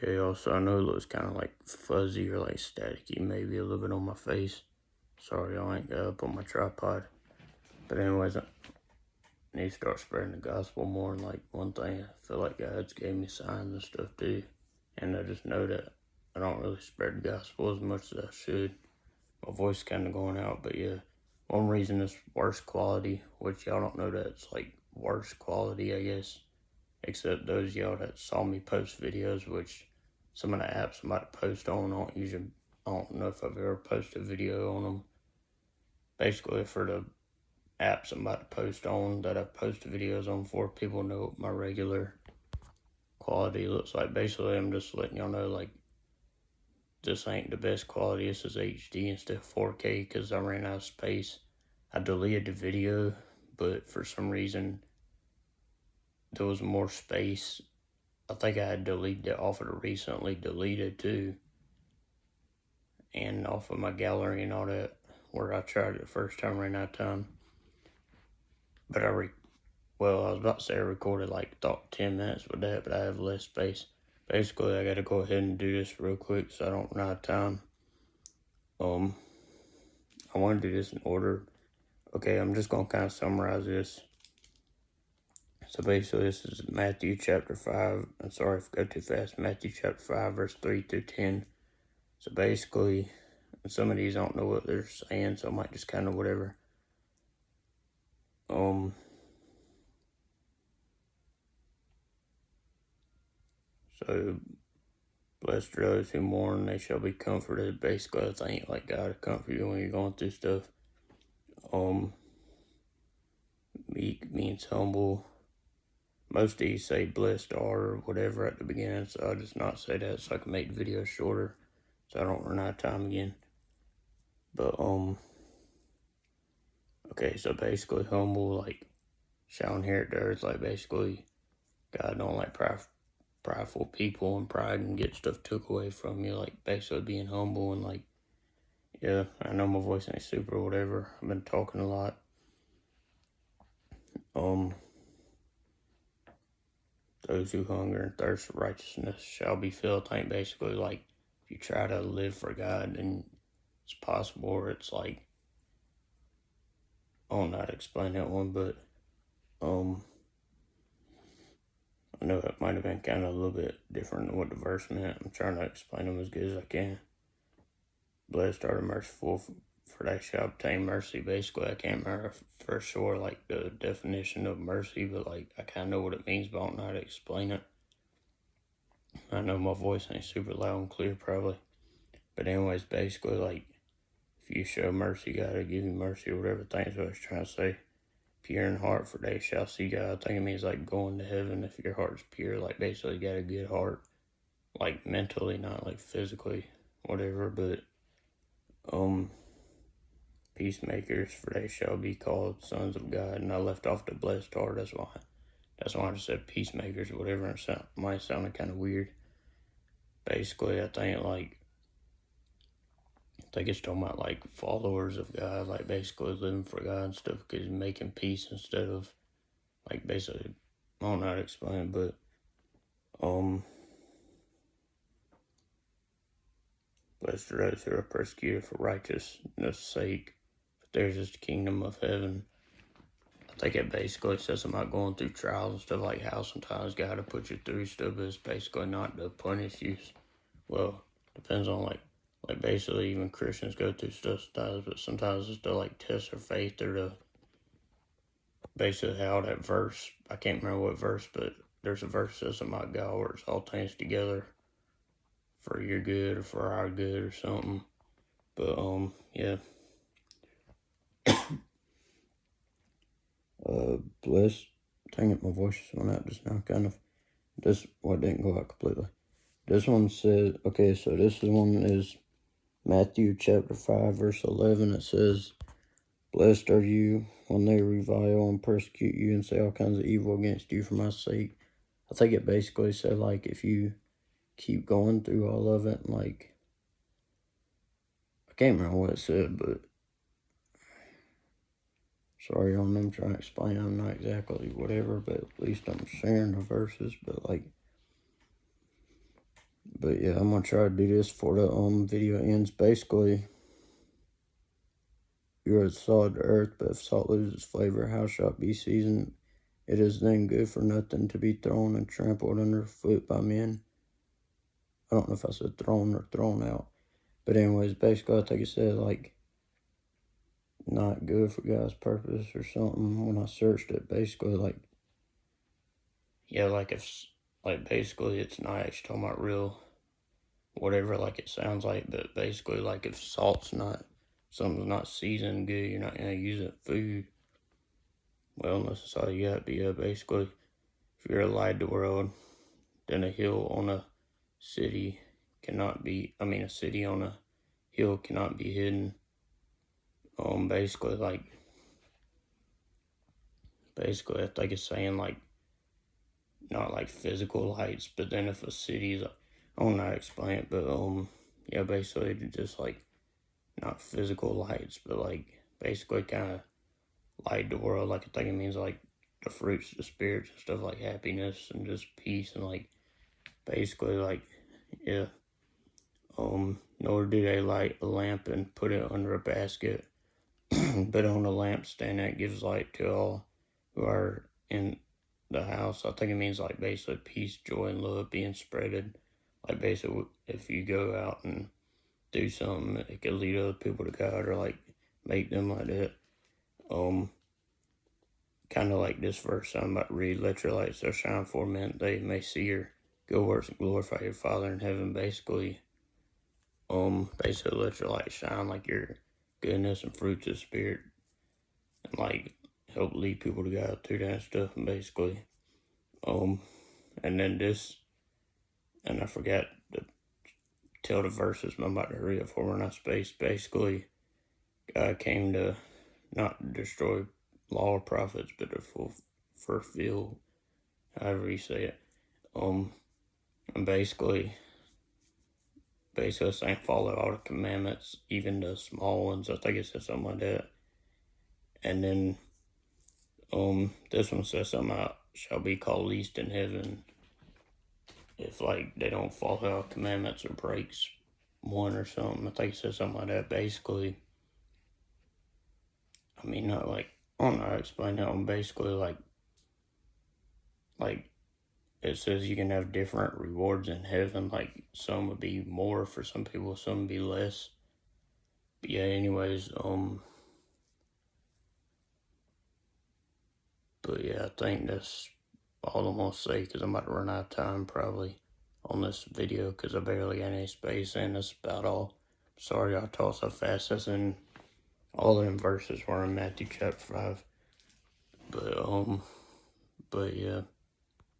Okay, also, I know it looks kind of like fuzzy or like staticky, maybe a little bit on my face. Sorry, I ain't got up on my tripod. But anyways, I need to start spreading the gospel more. And like one thing, I feel like God's gave me signs and stuff too. And I just know that I don't really spread the gospel as much as I should. My voice kind of going out, but yeah. One reason is worse quality, which y'all don't know that it's like worse quality, I guess. Except those y'all that saw me post videos, which some of the apps I'm about to post on, I don't know if I've ever posted a video on them. Basically, for the apps I'm about to post on that I've posted videos on for, people know what my regular quality looks like. Basically, I'm just letting y'all know, like, this ain't the best quality. This is HD instead of 4K because I ran out of space. I deleted the video, but for some reason, there was more space. I think I had deleted it off of the recently deleted too, and off of my gallery and all that, where I tried it the first time, ran out of time. But I was about to say I recorded like 10 minutes with that, but I have less space. Basically, I gotta go ahead and do this real quick so I don't run out of time. I want to do this in order. Okay, I'm just gonna kind of summarize this. So basically, this is Matthew chapter 5. I'm sorry if I go too fast. Matthew chapter 5, verse 3 through 10. So basically, some of these I don't know what they're saying, so I might just kind of whatever. So blessed are those who mourn, they shall be comforted. Basically, I think like God will comfort you when you're going through stuff. Meek means humble. Most of these say blessed are or whatever at the beginning, so I'll just not say that so I can make the video shorter so I don't run out of time again. But okay, so basically humble, like shall inherit the earth, like basically God don't like prideful people, and pride can get stuff took away from you, like basically being humble. And like, yeah, I know my voice ain't super or whatever, I've been talking a lot. Those who hunger and thirst for righteousness shall be filled. I think basically like if you try to live for God, then it's possible. Or it's like, I don't know how to explain that one, but I know it might have been kind of a little bit different than what the verse meant. I'm trying to explain them as good as I can. Blessed are the merciful, for they shall obtain mercy. Basically, I can't remember for sure like the definition of mercy, but like I kind of know what it means, but I don't know how to explain it. I know my voice ain't super loud and clear probably, but anyways, basically like if you show mercy, God will give you mercy or whatever. That's what I was trying to say. Pure in heart, for they shall see God. I think it means like going to heaven if your heart's pure. Like basically, got a good heart, like mentally, not like physically, whatever. But peacemakers, for they shall be called sons of God. And I left off the blessed are. That's why I just said peacemakers or whatever. And it might sound kind of weird. Basically, I think it's talking about like followers of God, like basically living for God and stuff, because making peace instead of like basically, I don't know how to explain it, but blessed are those who are persecuted for righteousness' sake, but theirs is the kingdom of heaven. I think it basically says about going through trials and stuff, like how sometimes God will put you through stuff, but it's basically not to punish you. Well, depends on like basically even Christians go through stuff sometimes, but sometimes it's to like test their faith, or to basically how that verse, I can't remember what verse, but there's a verse that says something about God works all things together for your good or for our good or something. But yeah. Bless. Dang it, my voice just went out just now. Kind of. This one didn't go out completely. This one says, okay, so this one is Matthew chapter 5, verse 11. It says, blessed are you when they revile and persecute you and say all kinds of evil against you for my sake. I think it basically said, like, if you keep going through all of it, like, I can't remember what it said, but sorry, I'm trying to explain. I'm not exactly whatever, but at least I'm sharing the verses. But like, But yeah, I'm gonna try to do this before the video ends. Basically, you are the salt of the earth, but if salt loses flavor, how shall it be seasoned? It is then good for nothing to be thrown and trampled underfoot by men. I don't know if I said thrown or thrown out. But anyways, basically, I think it said, like, not good for God's purpose or something when I searched it. Basically, like, yeah, like if, like, basically it's not actually talking about real, whatever, like it sounds like, but basically, like, if something's not seasoned good, you're not gonna use it food. Well, unless that's all you got. But yeah, basically, if you're a light to the world, then a city a city on a hill cannot be hidden. Basically, I think it's saying, like, not like physical lights, but then if a city's, I don't know how to explain it, but, yeah, basically, just, like, not physical lights, but, like, basically kind of light the world. Like, I think it means, like, the fruits of the spirits and stuff, like happiness and just peace, and, like, basically, like, yeah. Nor do they light a lamp and put it under a basket, but on a lampstand that gives light to all who are in the house. I think it means, like, basically peace, joy, and love being spreaded. Like, basically, if you go out and do something, it could lead other people to God, or, like, make them like that. Kind of like this verse I'm about to read, let your light so shine for men they may see your good works and glorify your Father in heaven. Basically, let your light shine, like your goodness and fruits of the Spirit, and, like, help lead people to God through that stuff. And basically, and then this, and I forgot to tell the verses, but I'm about to hurry up for when I space. Basically, God came to not destroy law or prophets, but to fulfill, however you say it. And basically saying follow all the commandments, even the small ones. I think it says something like that. And then, this one says something about shall be called least in heaven if, like, they don't follow all commandments or breaks one or something. I think it says something like that. Basically, I mean, not like, I don't know how to explain that one. Basically, like it says you can have different rewards in heaven. Like, some would be more for some people, some would be less. But yeah, anyways, but yeah, I think that's all I'm gonna say, because I'm about to run out of time probably on this video, because I barely got any space, and that's about all. Sorry I talk so fast. That's in all of them verses were in Matthew chapter 5. But yeah.